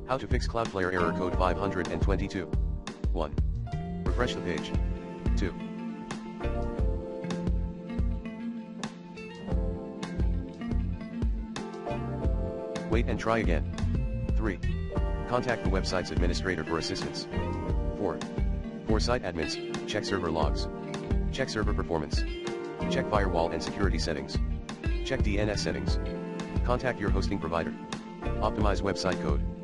How to fix Cloudflare error code 522. 1. Refresh the page. 2. Wait and try again. 3. Contact the website's administrator for assistance. 4. For site admins, check server logs. Check server performance. Check firewall and security settings. Check DNS settings. Contact your hosting provider. Optimize website code.